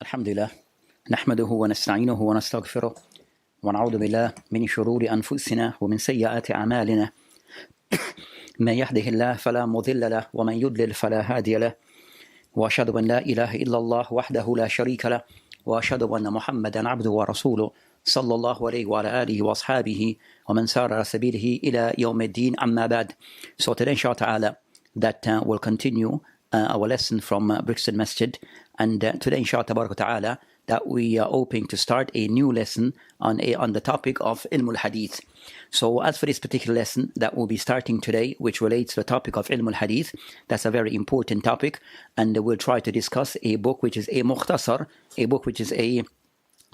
الحمد لله نحمده ونستعينه ونستغفره ونعوذ بالله من شرور أنفسنا ومن سيئات أعمالنا من يهده الله فلا مضل له ومن يضلل فلا هادي له وأشهد أن لا إله إلا الله وحده لا شريك له وأشهد أن محمدا عبده ورسوله صلى الله عليه وعلى آله وأصحابه ومن سار على سبيله إلى يوم الدين أما بعد. So today inshallah ta'ala that will continue our lesson from Brixton Masjid, and today inshallah ta'ala that we are hoping to start a new lesson on the topic of Ilm al-Hadith. So as for this particular lesson that we'll be starting today, which relates to the topic of Ilm al-Hadith, that's a very important topic, and we'll try to discuss a book which is a mukhtasar, a book which is a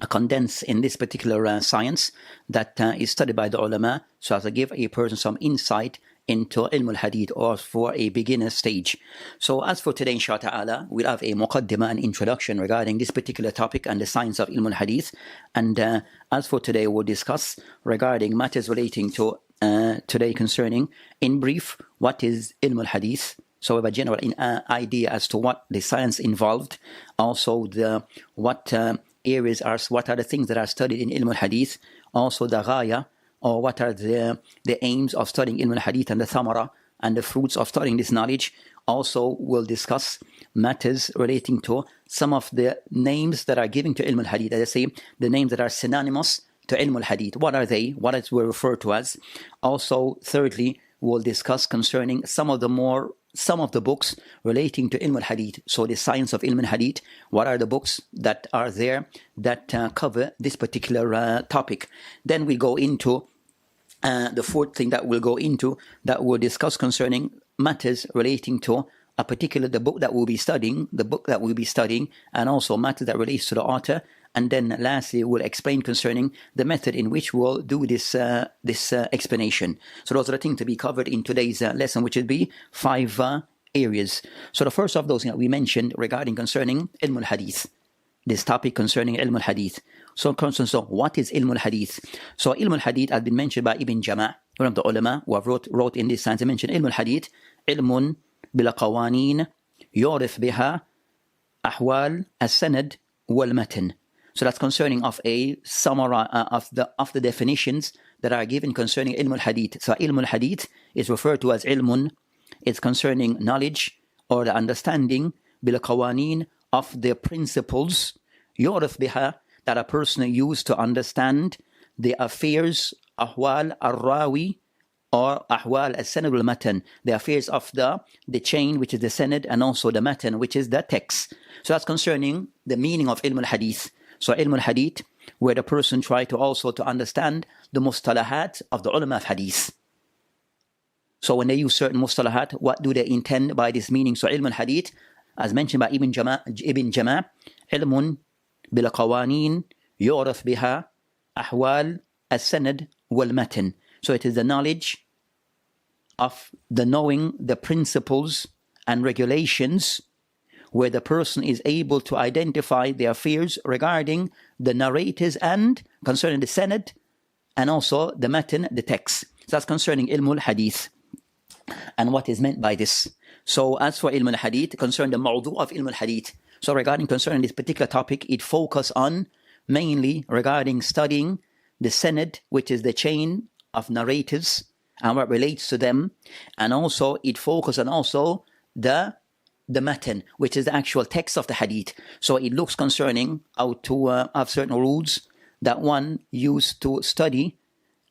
condense in this particular science that is studied by the ulama, so as to give a person some insight into Ilm al-Hadith, or for a beginner stage. So as for today inshallah ta'ala, we'll have a muqaddimah, an introduction regarding this particular topic and the science of Ilm al-Hadith. And as for today, we'll discuss regarding matters relating to today concerning, in brief, what is Ilm al-Hadith. So we have a general idea as to what the science involved, also what are the things that are studied in Ilm al-Hadith, also the ghaya, or what are the aims of studying Ilm al-Hadith, and the thamara and the fruits of studying this knowledge. Also, we'll discuss matters relating to some of the names that are given to Ilm al-Hadith. As I say, the names that are synonymous to Ilm al-Hadith. What are they? What is we refer to as? Also, thirdly, we'll discuss concerning some of the books relating to Ilm al-Hadith. So the science of Ilm al-Hadith, what are the books that are there that cover this particular topic? Then we go into the fourth thing that we'll go into, that we'll discuss concerning matters relating to the book that we'll be studying, and also matters that relates to the author. And then lastly, we'll explain concerning the method in which we'll do this explanation. So those are the things to be covered in today's lesson, which will be 5 areas. So the first of those that we mentioned regarding concerning Ilm al-Hadith, this topic concerning Ilm al-Hadith. So what is Ilm al-Hadith? So Ilm al-Hadith has been mentioned by Ibn Jama', one of the ulama who have wrote in this science. He mentioned Ilm al-Hadith, ilmun bila qawanin yurif biha ahwal as-sanad wal-matan. So that's concerning of a summary of the definitions that are given concerning Ilm al-Hadith. So Ilm al-Hadith is referred to as ilmun. It's concerning knowledge or the understanding bila qawanin of the principles yurif biha, that a person used to understand the affairs, ahwal al-rawi, or ahwal al-sanad al-matan, the affairs of the chain, which is the sanad, and also the matan, which is the text. So that's concerning the meaning of Ilm al-Hadith. So Ilm al-Hadith, where the person try to also to understand the mustalahat of the ulama of hadith. So when they use certain mustalahat, what do they intend by this meaning? So Ilm al-Hadith, as mentioned by Ibn Jama', ilmun bila qawanin yuraf biha ahwal as-sanad wal-matan. So it is the knowledge of knowing the principles and regulations, where the person is able to identify the affairs regarding the narrators and concerning the sanad, and also the matan, the text. So that's concerning Ilm al-Hadith and what is meant by this. So as for Ilm al-Hadith, concerning the mawdu' of Ilm al-Hadith, so regarding concerning this particular topic, it focus on mainly regarding studying the sanad, which is the chain of narrators and what relates to them, and also it focus on also the matan, which is the actual text of the hadith. So it looks concerning how to have certain rules that one used to study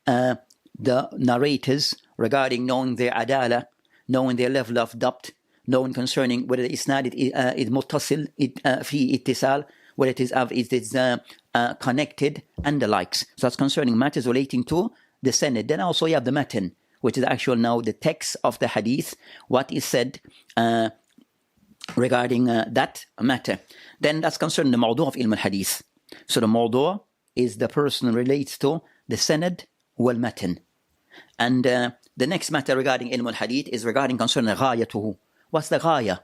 the narrators regarding knowing their adala, knowing their level of dabt, knowing concerning whether the isnad is muttasil, fi ittisal, whether it is connected, and the likes. So that's concerning matters relating to the sanad. Then also you have the matan, which is actual now the text of the hadith, what is said regarding that matter. Then that's concerning the mawdu' of Ilm al-Hadith. So the mawdu' is the person relates to the sanad wal matan. And the next matter regarding Ilm al-Hadith is regarding concerning ghayatuhu. What's the ghaya?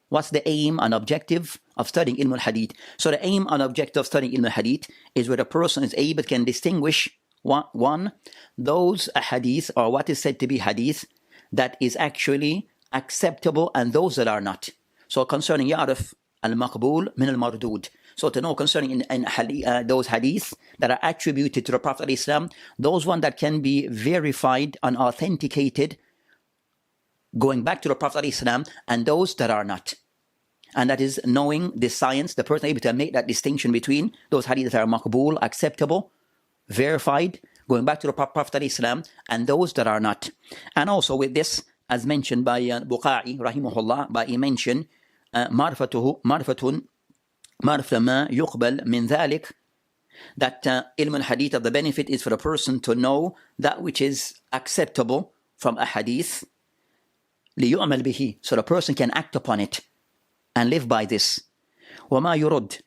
What's the aim and objective of studying Ilm al-Hadith? So the aim and objective of studying Ilm al-Hadith is where the person is able can distinguish one, those hadith, or what is said to be hadith, that is actually acceptable, and those that are not. So concerning Ya'rif al-Maqbul min al-Mardud. So to know concerning in those hadith that are attributed to the Prophet ﷺ, those ones that can be verified and authenticated going back to the Prophet ﷺ, and those that are not. And that is knowing the science, the person able to make that distinction between those hadith that are maqbool, acceptable, verified, going back to the Prophet ﷺ, and those that are not. And also with this, as mentioned by Bukhari, rahimahullah, by he mentioned, معرفة ما يقبل من ذلك, that ilm al-hadith, of the benefit is for the person to know that which is acceptable from a hadith, ليؤمل به, so the person can act upon it and live by this. وما يرد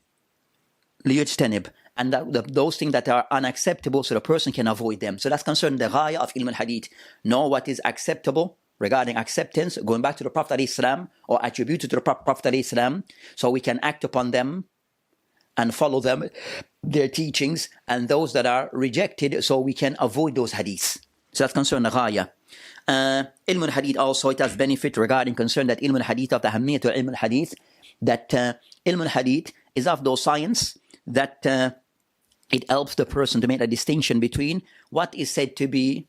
ليجتنب, and those things that are unacceptable, so the person can avoid them. So that's concerning the ghaya of ilm al-hadith. Know what is acceptable regarding acceptance, going back to the Prophet ﷺ, or attributed to the Prophet ﷺ, so we can act upon them and follow them, their teachings, and those that are rejected, so we can avoid those hadiths. So that's concerning the ghaya. Ilm al-hadith also, it has benefit regarding concern that ilm al-hadith, of the ahammiyyah of ilm al-hadith, that ilm al-hadith is of those science that it helps the person to make a distinction between what is said to be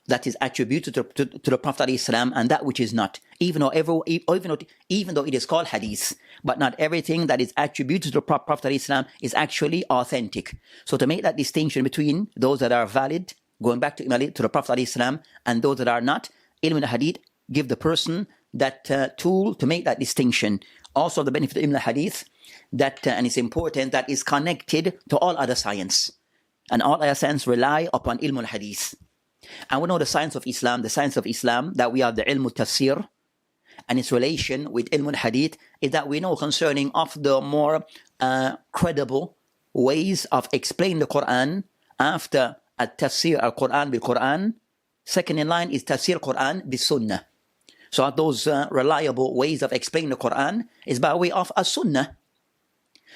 that is attributed to the Prophet ﷺ and that which is not, even though it is called hadith, but not everything that is attributed to the Prophet ﷺ is actually authentic. So to make that distinction between those that are valid, going back to the Prophet ﷺ, and those that are not, ilm al-hadith give the person that tool to make that distinction. Also the benefit of ilm al-hadith, that and it's important, that is connected to all other science, and all other science rely upon ilm al-hadith. And we know the science of Islam, that we have the ilm al-tafsir, and its relation with ilm al-hadith is that we know concerning of the more credible ways of explaining the Quran. After at-tafsir al-Quran bil-Quran, second in line is tafsir Quran bil-Sunnah. So those reliable ways of explaining the Quran is by way of a Sunnah.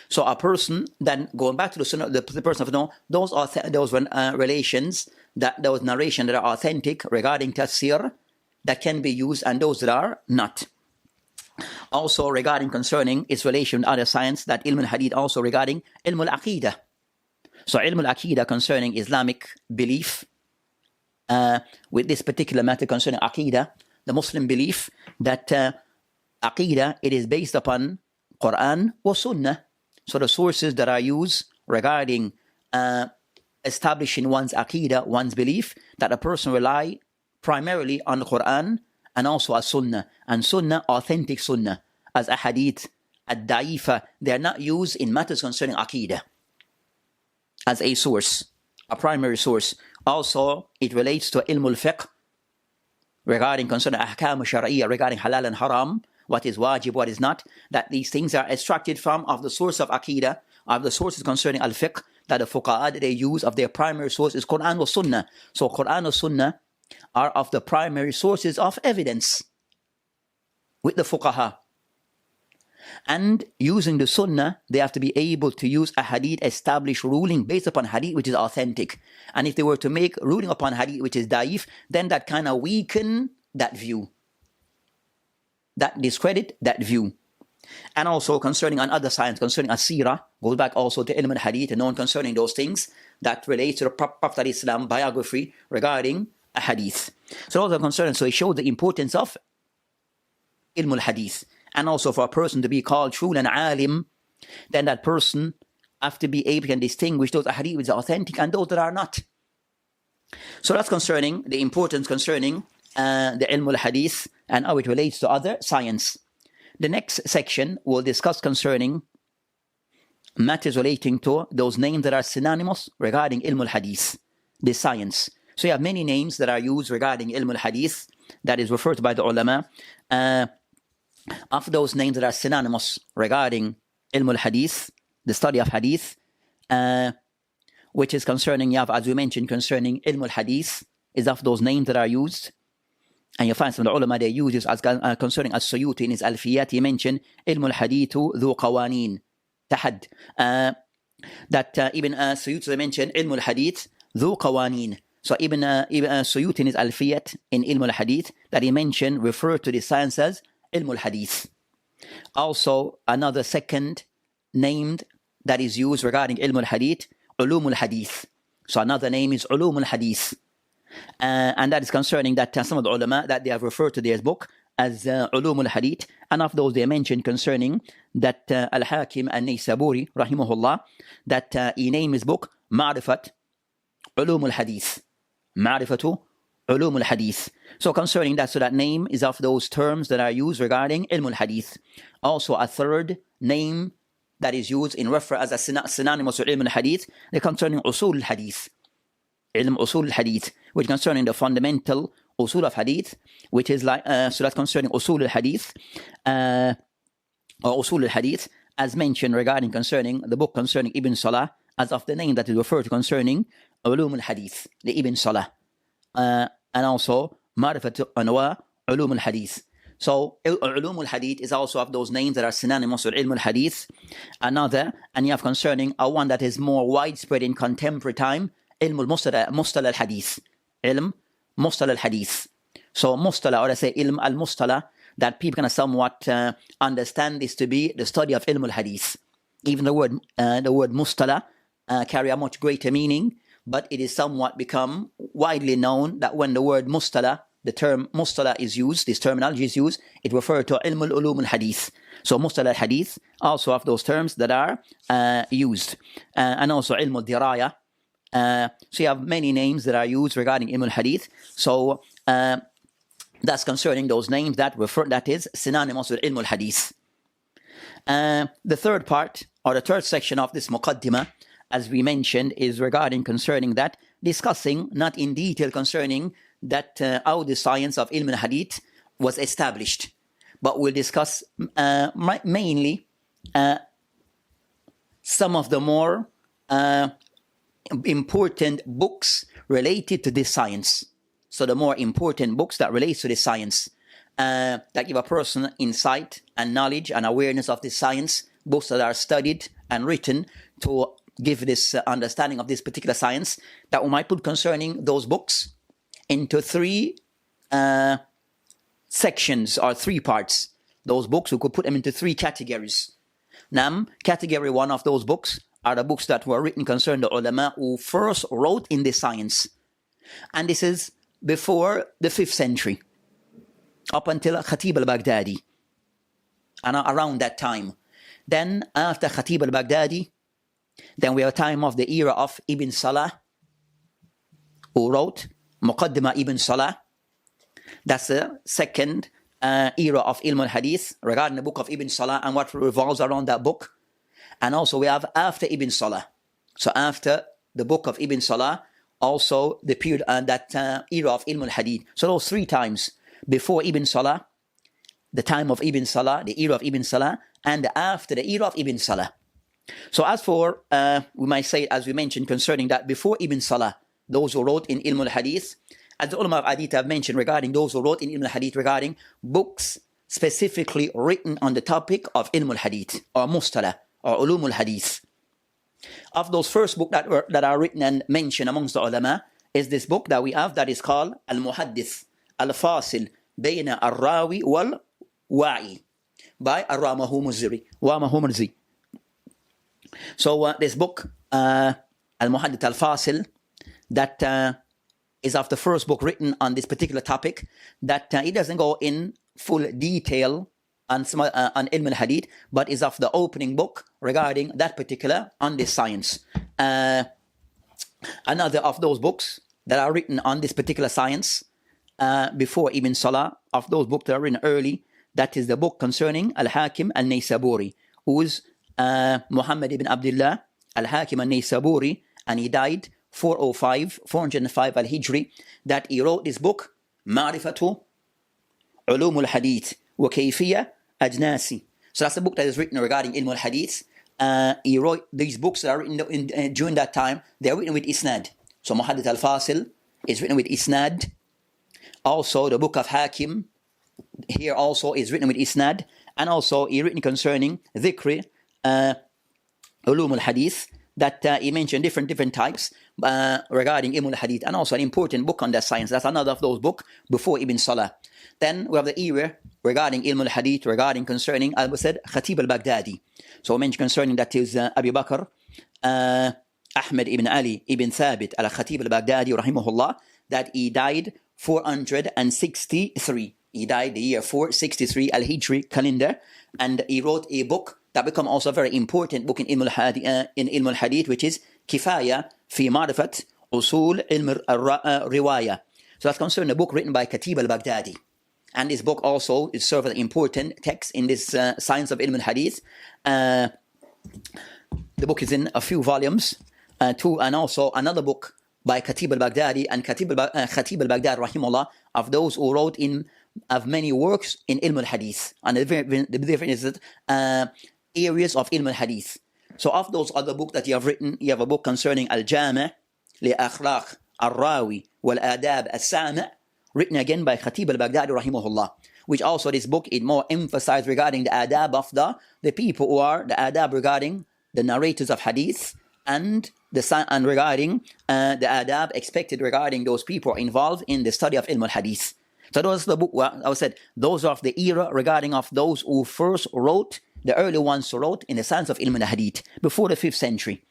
So a person, then going back to the Sunnah, the person of know those relations, that those narrations that are authentic regarding tafsir that can be used, and those that are not. Also regarding concerning its relation with other science, that ilm al-hadith also regarding ilm al-aqidah. So ilm al-aqidah concerning Islamic belief, with this particular matter concerning aqidah, the Muslim belief that aqidah, it is based upon Quran or Sunnah. So the sources that are used regarding establishing one's aqidah, one's belief, that a person rely primarily on the Quran and also a Sunnah. And Sunnah, authentic Sunnah, as Ahadith, Ad-Da'ifa, they are not used in matters concerning aqidah as a source, a primary source. Also, it relates to ilm al-fiqh, regarding concerning ahkam al-shar'iyyah, regarding halal and haram, what is wajib, what is not, that these things are extracted from of the source of aqidah, of the sources concerning al-fiqh, that the fuqaha that they use of their primary source is Quran or Sunnah. So Quran or Sunnah are of the primary sources of evidence with the fuqaha. And using the Sunnah, they have to be able to use a hadith established ruling based upon hadith which is authentic. And if they were to make ruling upon hadith which is da'if, then that kind of weaken that view, that discredit that view. And also concerning another science, concerning as-sirah, goes back also to ilm al-hadith, and known concerning those things that relate to the Prophet ﷺ biography regarding a hadith. So those are concerned. So it shows the importance of ilm al-hadith. And also for a person to be called truly an alim, then that person have to be able to distinguish those hadith which are authentic and those that are not. So that's concerning the importance concerning the ilm al-hadith and how it relates to other science. The next section will discuss concerning matters relating to those names that are synonymous regarding ilm al-hadith, the science. So you have many names that are used regarding ilm al-hadith that is referred to by the ulama. Of those names that are synonymous regarding ilm al-hadith, the study of hadith, which is concerning, you have, as we mentioned, concerning ilm al-hadith, is of those names that are used. And you find some of the ulama, they use this as concerning as-Suyuti in his Alfiyat, he mentioned ilm al-hadithu dhu qawanin, tahad. That Ibn Suyuti, they mentioned ilm al-hadith dhu qawanin. So Ibn Suyuti in his Alfiyat in ilm al-hadith, that he mentioned, referred to the science as ilm al-hadith. Also, another second named that is used regarding ilm al-hadith, ulum al-hadith. So another name is ulum al-hadith. And that is concerning that some of the ulama that they have referred to this book as ulum al-hadith. And of those they mentioned concerning that Al-Hakim An-Nisa'i rahimahullah, that he named his book Ma'rifat ulum al-hadith. Ma'rifatu ulum al-hadith. So concerning that, so that name is of those terms that are used regarding ilm al-hadith. Also a third name that is used in reference as a synonymous with ilm al-hadith, they're concerning usul al-hadith. Ilm usul al-hadith, which concerning the fundamental usul of hadith, which is like, so that's concerning usul al-hadith, or usul al-hadith, as mentioned regarding concerning the book concerning Ibn Salah, as of the name that is referred to concerning ulum al-hadith, the Ibn Salah. And also Ma'rifat Anwa ulum al-hadith. So ulum al-hadith is also of those names that are synonymous with ilm al-hadith. Another, and you have concerning a one that is more widespread in contemporary time, ilm al-mustalah al-hadith. Ilm mustalah al-hadith. So mustalah, or I say ilm al-mustalah, that people can somewhat understand this to be the study of ilm al-hadith. Even the word mustalah carry a much greater meaning, but it is somewhat become widely known that when the word mustalah, the term mustalah is used, this terminology is used, it refers to ilm al-ulum al-hadith. So mustalah al-hadith, also of those terms that are used. And also ilm al-diraya. So you have many names that are used regarding ilm al-hadith. So that's concerning those names that is synonymous with ilm al-hadith. The third part, or the third section of this muqaddimah, as we mentioned, is regarding concerning that, discussing not in detail concerning that how the science of ilm al-hadith was established, but we'll discuss mainly some of the more important books related to this science. So the more important books that relate to this science, that give a person insight and knowledge and awareness of this science, books that are studied and written to give this understanding of this particular science, that we might put concerning those books into three sections or three parts. Those books, we could put them into three categories. Now, category one of those books are the books that were written concerning the ulama who first wrote in this science. And this is before the 5th century, up until Khatib al-Baghdadi, and around that time. Then after Khatib al-Baghdadi, then we have a time of the era of Ibn Salah, who wrote Muqaddimah Ibn Salah. That's the second era of ilm al-hadith regarding the book of Ibn Salah and what revolves around that book. And also we have after Ibn Salah. So after the book of Ibn Salah, also the period that era of ilm al-hadith. So those three times, before Ibn Salah, the time of Ibn Salah, the era of Ibn Salah, and after the era of Ibn Salah. So as for, we might say, as we mentioned concerning that before Ibn Salah, those who wrote in ilm al-hadith, as the ulama of hadith have mentioned regarding those who wrote in ilm al-hadith regarding books specifically written on the topic of ilm al-hadith or mustalah or ulum al-hadith. Of those first books that are written and mentioned amongst the ulama is this book that we have that is called Al-Muhaddith Al-Fasil Bayna Al-Rawi Wal-Wa'i by Al-Ramahumuzri. So this book, Al-Muhaddith Al-Fasil, that is of the first book written on this particular topic, that it doesn't go in full detail on ilm al-hadith, but is of the opening book regarding that particular, on this science. Another of those books that are written on this particular science, before Ibn Salah, of those books that are written early, that is the book concerning Al-Hakim Al-Naysaburi, who is Muhammad ibn Abdullah Al-Hakim Al-Naysaburi, and he died 405 Al-Hijri, that he wrote this book, Ma'rifatu ulum al-hadith wa kayfiyya ajnasi. So that's the book that is written regarding ilm al-hadith. He wrote these books that are written during that time. They are written with isnad. So Muhaddith al-Fasil is written with isnad. Also the book of Hakim here also is written with isnad. And also he written concerning dhikri ulum al-hadith, that he mentioned different types regarding ilm al-hadith, and also an important book on that science. That's another of those books before Ibn Salah. Then we have the era regarding ilm al-hadith, regarding concerning, as we said, Khatib al-Baghdadi. So we mentioned concerning that is Abu Bakr Ahmed ibn Ali ibn Thabit al-Khatib al-Baghdadi rahimahullah, that he died 463. He died the year 463 al-Hijri calendar, and he wrote a book that become also a very important book in ilm al-hadith, which is Kifaya fi Ma'rifat Usul Ilm al-Riwaya. So that's concerning a book written by Khatib al-Baghdadi. And this book also is serves as an important text in this science of ilm al-hadith. The book is in a few volumes, and also another book by Khatib al-Baghdadi, and Khatib al-Baghdadi rahimahullah, of those who wrote of many works in ilm al-hadith, and the different areas of ilm al-hadith. So of those other books that you have written, you have a book concerning al-Jami' li akhlaq al-Rawi wal-Adab al-Sami', written again by Khatib al-Baghdadi rahimahullah, which also this book is more emphasized regarding the adab of the people who are the adab regarding the narrators of hadith, and regarding the adab expected regarding those people involved in the study of ilm al-hadith. So those are the book, I said, those are of the era regarding of those who first wrote, the early ones who wrote in the science of ilm al-hadith, before the 5th century.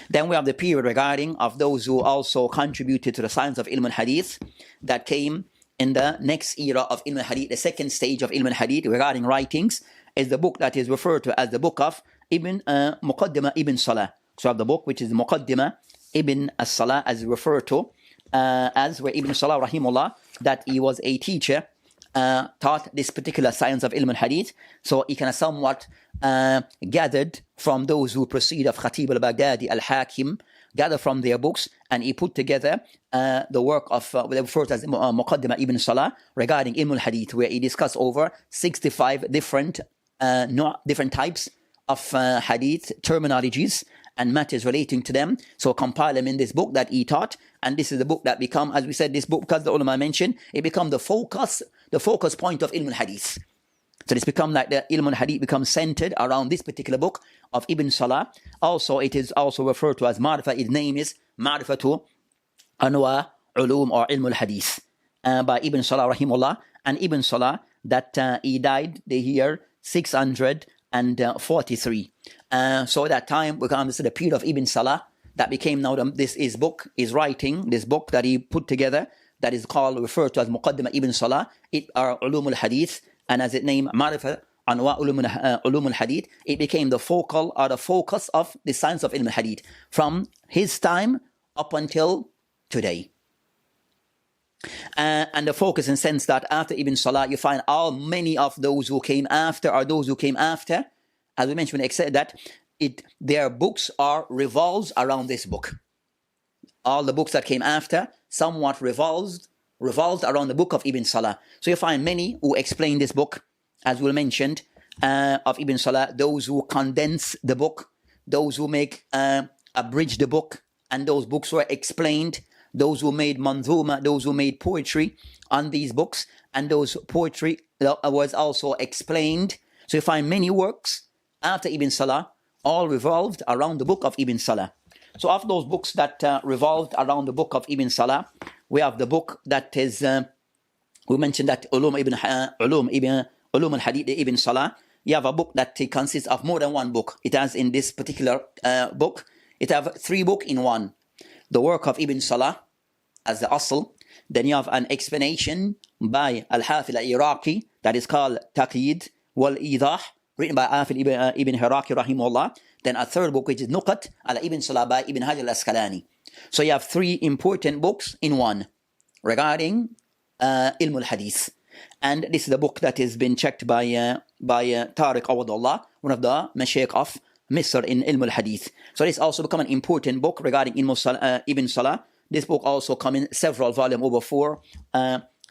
Then we have the period regarding of those who also contributed to the science of ilm al-hadith, that came in the next era of ilm al-hadith. The second stage of ilm al-hadith regarding writings is the book that is referred to as the book of Muqaddimah ibn Salah. So we have the book which is Muqaddimah ibn as-Salah, as referred to as where Ibn Salah rahimullah, that he was a teacher, taught this particular science of ilm al-hadith. So he kind of somewhat gathered from those who proceed of Khatib al-Baghdadi, al-Hakim, gathered from their books, and he put together the work of what they refer to as Muqaddimah ibn Salah regarding ilm al-hadith, where he discussed over 65 different types of hadith terminologies and matters relating to them. So compile them in this book that he taught, and this is the book that become, as we said, this book, because the ulama mentioned, it become the focus point of ilm al-hadith. So this become like the ilm al-hadith becomes centered around this particular book of Ibn Salah. Also, it is also referred to as Ma'rifah. Its name is Ma'rifatu Anwa Ulum or Ilm al-Hadith by Ibn Salah rahimullah. And Ibn Salah, that he died the year 643. So at that time, we come to the period of Ibn Salah, that became now this book is writing, this book that he put together, that is referred to as Muqaddimah Ibn Salah. It are Ulum al-Hadith, and as it named Ma'rifah Anwa Ulum al-Hadith, it became the focus of the science of Ilm al-Hadith from his time up until today. And the focus in the sense that after Ibn Salah, you find many of those who came after, as we mentioned, except that their books revolves around this book. All the books that came after somewhat revolved around the book of Ibn Salah. So you find many who explain this book, as we mentioned, of Ibn Salah, those who condense the book, those who abridge the book, and those books were explained, those who made manzuma, those who made poetry on these books, and those poetry was also explained. So you find many works after Ibn Salah, all revolved around the book of Ibn Salah. So of those books that revolved around the book of Ibn Salah, we have the book that is, we mentioned that Ulum al-Hadith Ibn Salah. You have a book that consists of more than one book. It has in this particular book, it have 3 books in one. The work of Ibn Salah as the asl. Then you have an explanation by Al-Hafid al-Iraqi that is called Taqyid wal-Idah, written by Hafid ibn Iraqi rahimahullah. Then a 3rd book which is Nuqat al-Ibn Salah by Ibn Hajar al-Asqalani. So you have 3 important books in one regarding Ilm al-Hadith. And this is the book that has been checked by Tariq Awadullah, one of the Mashaykh of Misr in Ilm al-Hadith. So this also become an important book regarding Ibn Salah. This book also come in several volumes, over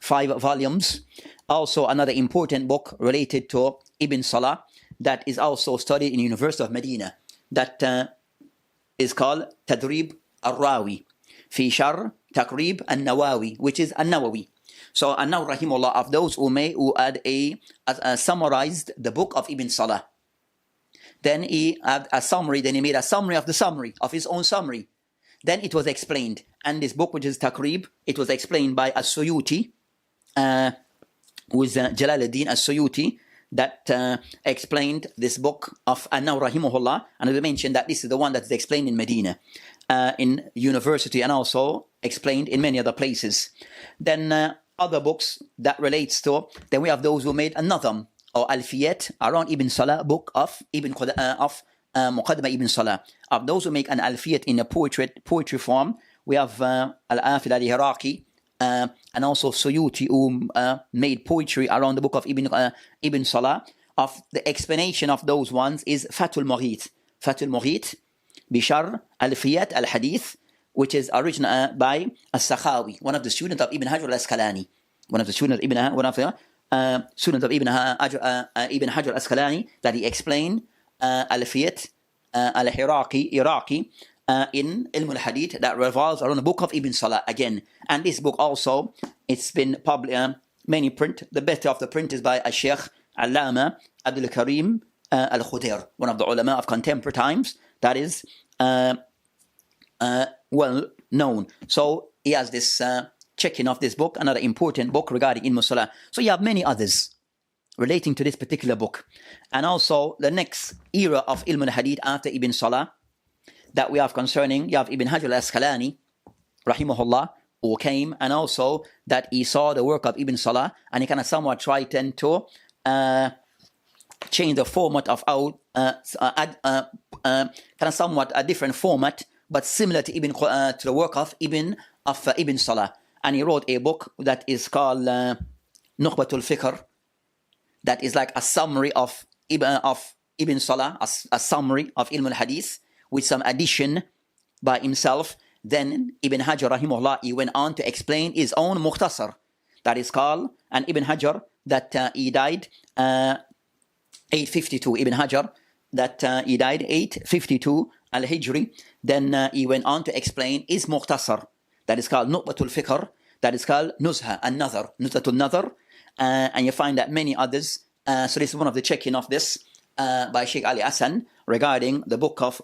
5 volumes. Also another important book related to Ibn Salah that is also studied in the University of Medina, that is called Tadrib al-Rawi fi Shar Taqrib al-Nawawi, which is al-Nawawi. So An-Nawawi rahimahullah, of those who summarized the book of Ibn Salah. Then he had a summary, then he made a summary of the summary, of his own summary. Then it was explained. And this book, which is Taqrib, it was explained by As-Suyuti, who is Jalaluddin As-Suyuti, that explained this book of An-Nawawi rahimahullah. And we mentioned that this is the one that is explained in Medina, in university, and also explained in many other places. Then other books that relates to, then we have those who made another, or Alfiyat, around Ibn Salah book of Muqaddimah Ibn Salah. Of those who make an Alfiyat in a poetry form, we have Al-Afil al-Iraqi, and also Suyuti, who made poetry around the book of Ibn Salah. Of the explanation of those ones is Fathul Mughith, Bishar Alfiyat al-Hadith, which is original by As-Sakhawi, one of the students of Ibn Hajar al-Asqalani, Ibn Hajar al-Asqalani, that he explained Alfiyat al-Iraqi in Ilm al-Hadith, that revolves around the book of Ibn Salah again. And this book also, it's been published, many print. The better of the print is by Sheikh Allama Abdul Karim al-Khudair, one of the ulama of contemporary times, that is well known. So he has this checking of this book, another important book regarding Ilm Salah. So you have many others relating to this particular book. And also the next era of Ilm al-Hadith after Ibn Salah that we have concerning, you have Ibn Hajar al-Asqalani rahimahullah, who came, and also that he saw the work of Ibn Salah, and he kind of somewhat tried to change the format of kind of somewhat a different format, but similar to the work of Ibn Salah. And he wrote a book that is called Nukhbatul Fikr, that is like a summary of Ibn Salah, a summary of Ilm al-Hadith, with some addition by himself. Then Ibn Hajar rahimahullah, he went on to explain his own Mukhtasar, that is called, and Ibn Hajar, that he died 852, Ibn Hajar, that he died 852 al-Hijri. Then he went on to explain his Mukhtasar, that is called Nukhbatul Fikr, that is called Nuzha an-Nazar, Nuzhatul Nazar, and you find that many others. So this is one of the checking of this by Sheikh Ali Hassan regarding the book of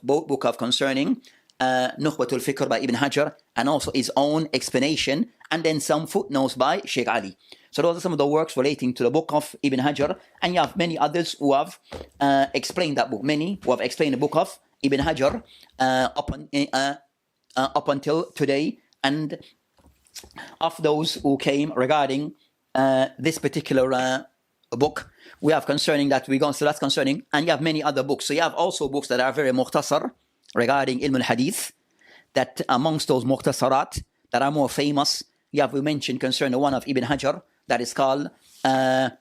concerning Nukhbatul Fikr by Ibn Hajar, and also his own explanation, and then some footnotes by Sheikh Ali. So those are some of the works relating to the book of Ibn Hajar, and you have many others who have explained that book. Many who have explained the book of Ibn Hajar up until today. And of those who came regarding this particular book, we have concerning that we go. So that's concerning, and you have many other books. So you have also books that are very mukhtasar regarding Ilm al-Hadith. That amongst those mukhtasarat that are more famous, we mentioned concerning the one of Ibn Hajar that is called Nukhbatul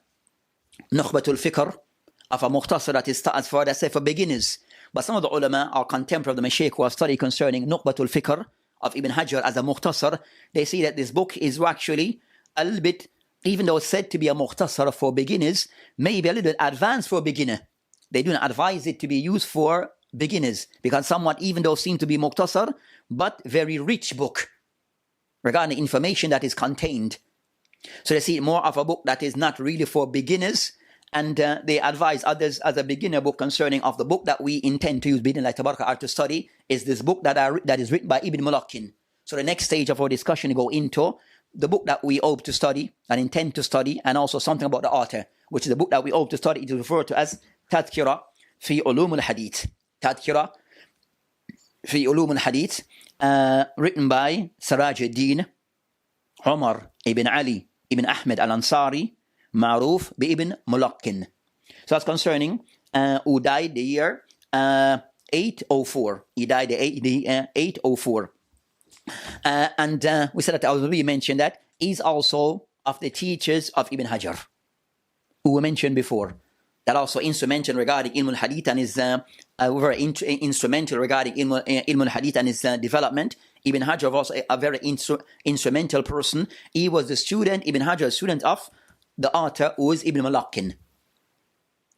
Fikr, of a mukhtasar that is for, let's say, for beginners. But some of the ulama or contemporary of the Mashaykh who have studied concerning Nukhbatul Fikr of Ibn Hajar as a mukhtasar, they see that this book is actually a little bit, even though it's said to be a mukhtasar for beginners, maybe a little bit advanced for a beginner. They do not advise it to be used for beginners, because somewhat, even though it seems to be mukhtasar, but very rich book regarding the information that is contained. So they see it more of a book that is not really for beginners, and they advise others as a beginner book concerning of the book that we intend to use, Bidnillah Tabaraka, to study, is this book that is written by Ibn Mulaqin. So the next stage of our discussion will go into the book that we hope to study and intend to study, and also something about the author, which is the book that we hope to study. It is referred to as Tadhkira fi Ulum al-Hadith. Tadhkira fi Ulum al-Hadith, written by Siraj ad-Din Umar ibn Ali ibn Ahmed al-Ansari, Ma'ruf bi Ibn Mulaqin. So that's concerning who died the year 804. He died the 804. And we said that I already mentioned that he's also of the teachers of Ibn Hajar, who we mentioned before. That also instrumental regarding Ilm al-Hadith and is very instrumental regarding Ilm al-Hadith and his development. Ibn Hajar was a very instrumental person. He was the student, Ibn Hajar, student of the author who is Ibn Mulaqin,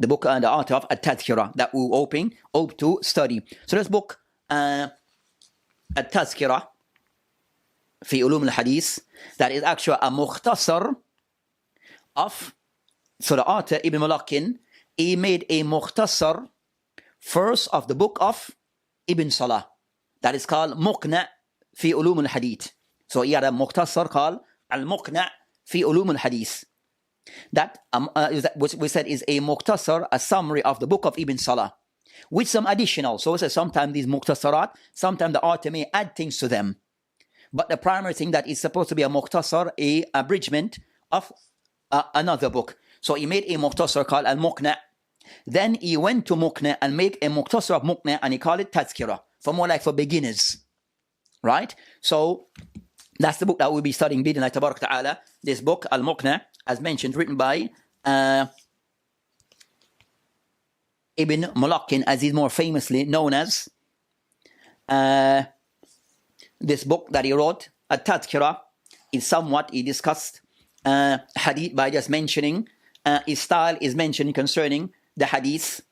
the book and the author of At-Tadhkira that we hope to study. So this book, At-Tadhkira fi Ulum al-Hadith, that is actually a mukhtasar of, so the author Ibn Mulaqin, he made a mukhtasar first of the book of Ibn Salah. That is called Muqna' fi Ulum al-Hadith. So he had a mukhtasar called Al-Muqna' fi Ulum al-Hadith. That we said is a mukhtasar, a summary of the book of Ibn Salah, with some additional. So sometimes these mukhtasarat, sometimes the author may add things to them. But the primary thing that is supposed to be a mukhtasar, a abridgment of another book. So he made a mukhtasar called Al-Muqna'. Then he went to Muqna' and made a mukhtasar of Muqna' and he called it Tazkirah, for more like for beginners. Right? So that's the book that we'll be studying, Bidinai Tabarak Ta'ala. This book, Al-Muqna', as mentioned, written by Ibn Mulaqin, as he's more famously known as. This book that he wrote, At-Tadhkirah, is somewhat, he discussed hadith by just mentioning, his style is mentioned concerning the hadith,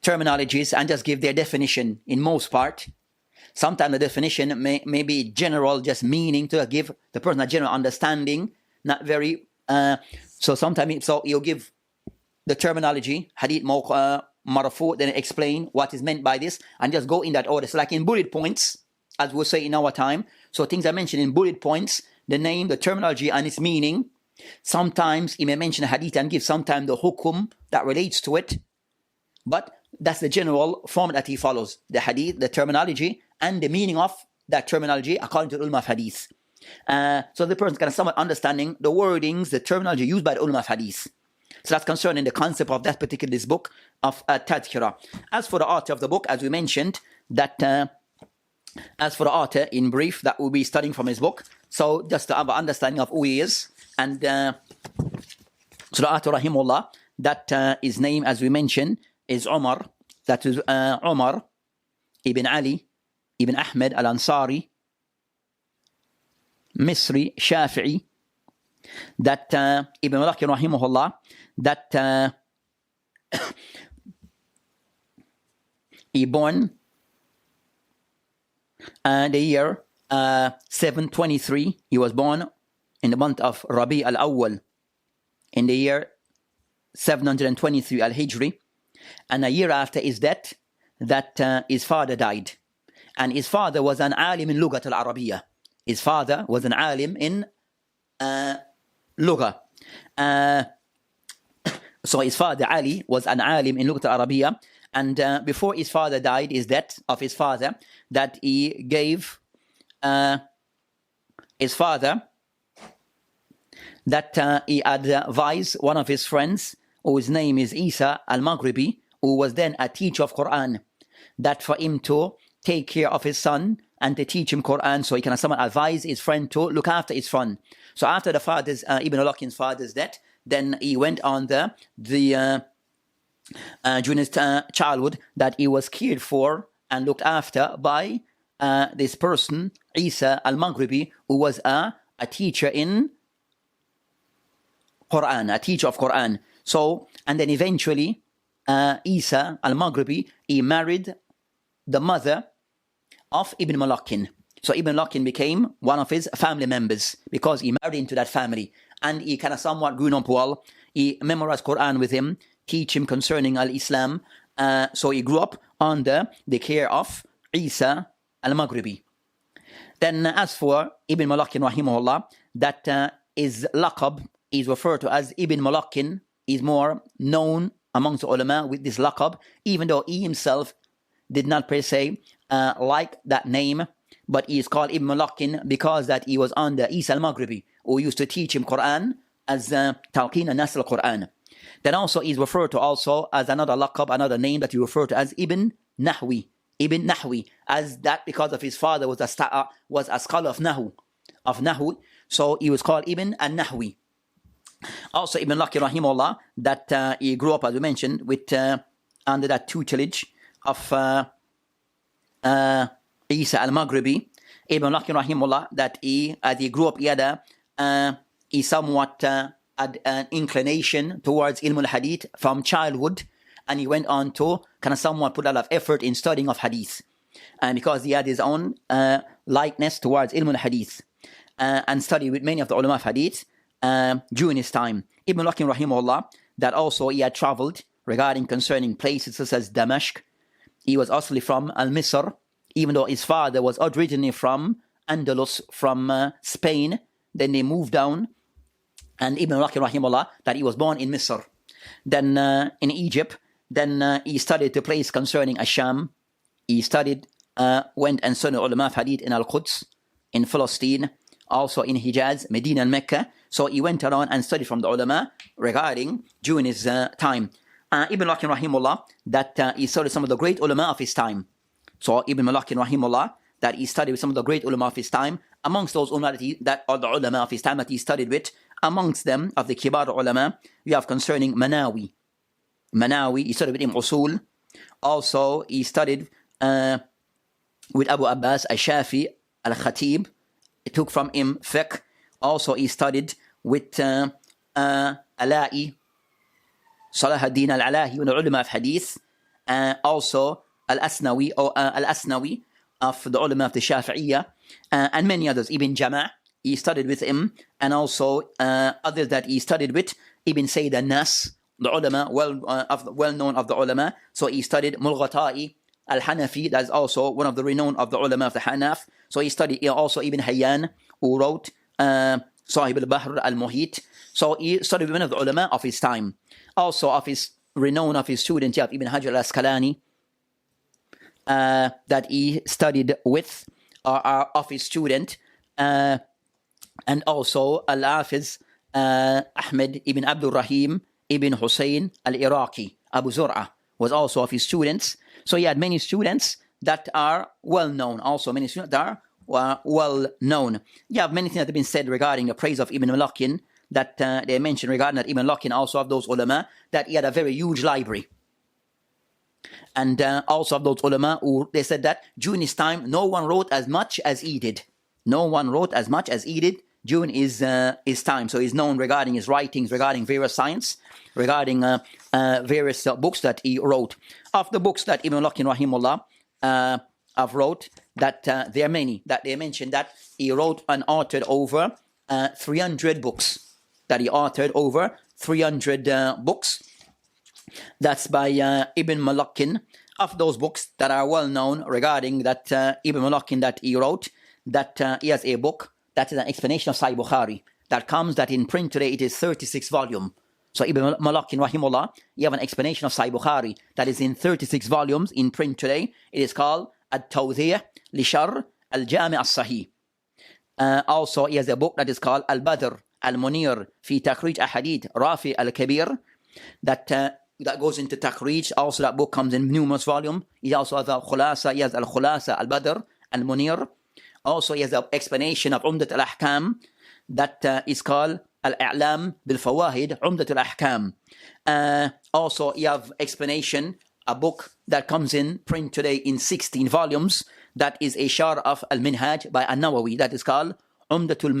terminologies, and just give their definition in most part. Sometimes the definition may be general, just meaning to give the person a general understanding, not very, so sometimes he'll give the terminology, hadith marafu, then explain what is meant by this, and just go in that order. So like in bullet points, as we'll say in our time, so things are mentioned in bullet points, the name, the terminology, and its meaning. Sometimes he may mention a hadith and give sometimes the hukum that relates to it, but that's the general form that he follows. The hadith, the terminology, and the meaning of that terminology according to the ulama of hadith. So the person can somewhat understanding the wordings, the terminology used by the ulama of hadith. So that's concerning the concept of that particular this book of Tadhkirah. As for the author of the book, as we mentioned, that as for the author, in brief, that we'll be studying from his book. So just to have an understanding of who he is. And so the author, rahimullah, that his name, as we mentioned, is Umar. That is Umar ibn Ali ibn Ahmed al-Ansari, Misri, Shafi'i. That Ibn Mulaqin, rahimahullah, that he born the year 723. He was born in the month of Rabi al-Awwal in the year 723 al-Hijri, and a year after his death, that his father died, and his father was an alim in Lughat al-Arabiyyah. His father was an alim in Lugha. So his father Ali was an alim in Lughat al-Arabiyyah, and before his father died, his death of his father, that he gave his father, that he advised one of his friends, whose name is Isa al-Maghribi, who was then a teacher of Quran, that for him to take care of his son and to teach him Quran. So he can someone advise his friend to look after his son. So after the father's Ibn Mulaqin's father's death, then he went on during his childhood, that he was cared for and looked after by this person, Isa al-Maghribi, who was a teacher in Quran, a teacher of Quran. So, and then eventually, Isa al-Maghribi, he married the mother of Ibn Mulaqin. So Ibn Mulaqin became one of his family members because he married into that family, and he kind of somewhat grew up well. He memorized Quran with him, teach him concerning al-Islam. So he grew up under the care of Isa al-Maghribi. Then as for Ibn Mulaqin, rahimahullah, that his laqab is referred to as Ibn Mulaqin, is more known amongst the ulama with this laqab, even though he himself did not per se like that name, but he is called Ibn Mulaqin because that he was under Isa al-Maghribi, who used to teach him Quran as Talqin and Nasr al-Quran. Then also he is referred to also as another laqab, another name that he referred to as Ibn Nahwi. Ibn Nahwi, as that because of his father was a scholar of Nahu. So he was called Ibn al-Nahwi. Also Ibn Mulaqin, rahimahullah, that he grew up, as we mentioned, with under that tutelage of Isa al-Maghribi. Ibn Mulaqin, rahimahullah, that as he grew up, he somewhat had an inclination towards ilm al-hadith from childhood, and he went on to kind of somewhat put a lot of effort in studying of hadith, and because he had his own likeness towards ilm al-hadith, and studied with many of the ulama of hadith during his time. Ibn Mulaqin, rahimahullah, that also he had traveled regarding concerning places such as Damascus. He was actually from Al-Misr, even though his father was originally from Andalus, from Spain. Then they moved down, and Ibn Malaki rahimahullah, that he was born in Misr, then in Egypt. Then he studied the place concerning Asham. He studied, went and studied ulama of hadith in Al-Quds, in Palestine, also in Hijaz, Medina and Mecca. So he went around and studied from the ulama regarding during his time. Ibn Malaki rahimahullah, that he studied some of the great ulama of his time. So Ibn Malaki rahimahullah, that he studied with some of the great ulama of his time. Amongst those ulama that are the ulama of his time that he studied with, amongst them of the kibar ulama, we have concerning Manawi. He studied with him usul. Also, he studied with Abu Abbas al-Shafi al-Khatib. He took from him fiqh. Also, he studied with Ala'i, Salah ad-Din al-Alahi, the ulama of hadith. Also, Al-Asnawi, or Al-Asnawi, of the ulama of the Shafi'iyya, and many others. Ibn Jama', he studied with him, and also others that he studied with, Ibn Sayyid al-Nas, the ulama, well known of the ulama. So he studied Mulghata'i al-Hanafi, that is also one of the renowned of the ulama of the Hanaf. So he studied also Ibn Hayyan, who wrote Sahib al-Bahr al-Muhit. So he studied one of the ulama of his time. Also of his renown of his student, you have Ibn Hajar al-Asqalani, that he studied with, of his student, and also Al-Hafiz Ahmed ibn Abdul Rahim ibn Hussein al-Iraqi, Abu Zur'a, was also of his students. So he had many students that are well known, also many students that are well known. You have many things that have been said regarding the praise of Ibn Malakin, that they mentioned regarding that Ibn Malakin, also of those ulama, that he had a very huge library. And also of those ulama who they said that during his time, no one wrote as much as he did. No one wrote as much as he did during his time. So he's known regarding his writings, regarding various science, regarding various books that he wrote. Of the books that Ibn Malakin rahimahullah have wrote, that there are many, that they mentioned that he wrote and authored over 300 books. That he authored over 300 books. That's by Ibn Malakin. Of those books that are well known regarding that Ibn Malakin that he wrote, that he has a book that is an explanation of Sahih Bukhari that comes, that in print today it is 36 volumes. So Ibn Malakin rahimahullah, you have an explanation of Sahih Bukhari that is in 36 volumes in print today. It is called At-Timithi li Sharh al-Jami' al-Sahih. Also he has a book that is called Al-Badr al-Munir fi Takhrij Ahadith Rafi al-Kabir, that goes into Takhrij. Also that book comes in numerous volumes. He also has Khulasa, he has Al-Khulasa, Al-Badr, Al-Munir. Also he has an explanation of Umdat al-Ahkam that is called Al-I'lam bil-Fawahid, Umdat al-Ahkam. Also you have explanation, a book that comes in print today in 16 volumes, that is a Sharh of Al-Minhaj by An-Nawawi, that is called Umdatul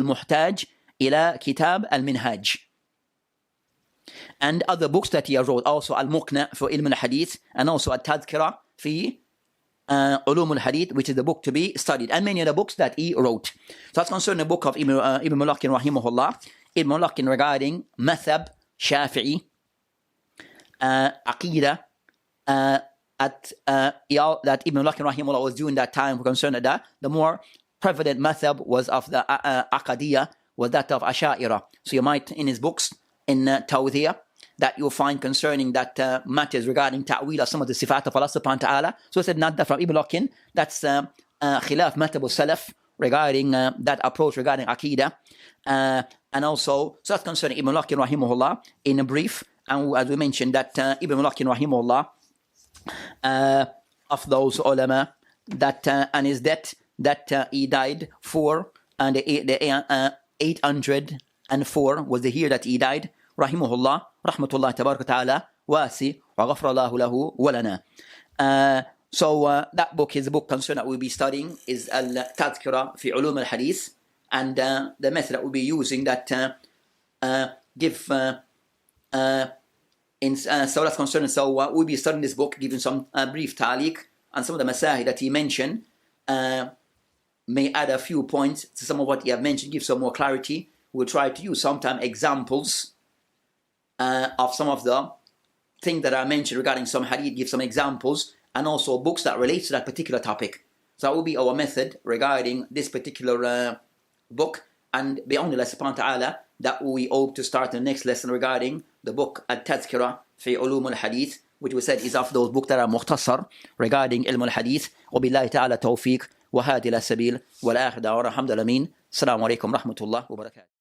Muhtaj ila Kitab Al-Minhaj. And other books that he wrote, also Al-Muqna for Ilm al-Hadith, and also At-Tadhkira fi Ulum al-Hadith, which is the book to be studied, and many other books that he wrote. So that's concerning the book of Ibn Malakin rahimahullah. Ibn Malakin regarding Mathab, Shafi'i, Aqidah, that Ibn Malakin rahimahullah was doing that time concerning that. The more prevalent Mathab was of the Aqadiyah, was that of Asha'ira. So you might, in his books, in Tawdiyah, that you'll find concerning that matters regarding ta'wil of some of the sifat of Allah subhanahu wa ta'ala. So it's not that from Ibn Malakin, that's khilaf matab al-salaf regarding that approach regarding Aqidah. And also, so that's concerning Ibn Malakin rahimahullah in a brief. And as we mentioned, that Ibn Malakin rahimahullah, of those ulama, that and his death, that he died for, and the 804 was the year that he died, rahimahullah, rahmatullah tabarak ta'ala, wasi, wa ghafra Allahu lahu wa lana. So that book is a book concern that we'll be studying, is Al-Tadhkira fi Ulum al-Hadith, and the method that we'll be using that give so that's concerned. So we'll be studying this book, giving some brief ta'liq on some of the masahi that he mentioned, may add a few points to some of what he have mentioned, give some more clarity. We'll try to use sometime examples of some of the things that I mentioned regarding some hadith, give some examples, and also books that relate to that particular topic. So that will be our method regarding this particular book. And bi'awnillah subhanahu wa ta'ala, that we hope to start the next lesson regarding the book At-Tadhkira fi ulum al-hadith, which we said is of those books that are mukhtasar regarding ilm al-hadith. وبالله تعالى توفيق وهادي ila sabil wal akhir da'wana alhamdulillah. Assalamu alaikum rahmatullah wa barakatuh.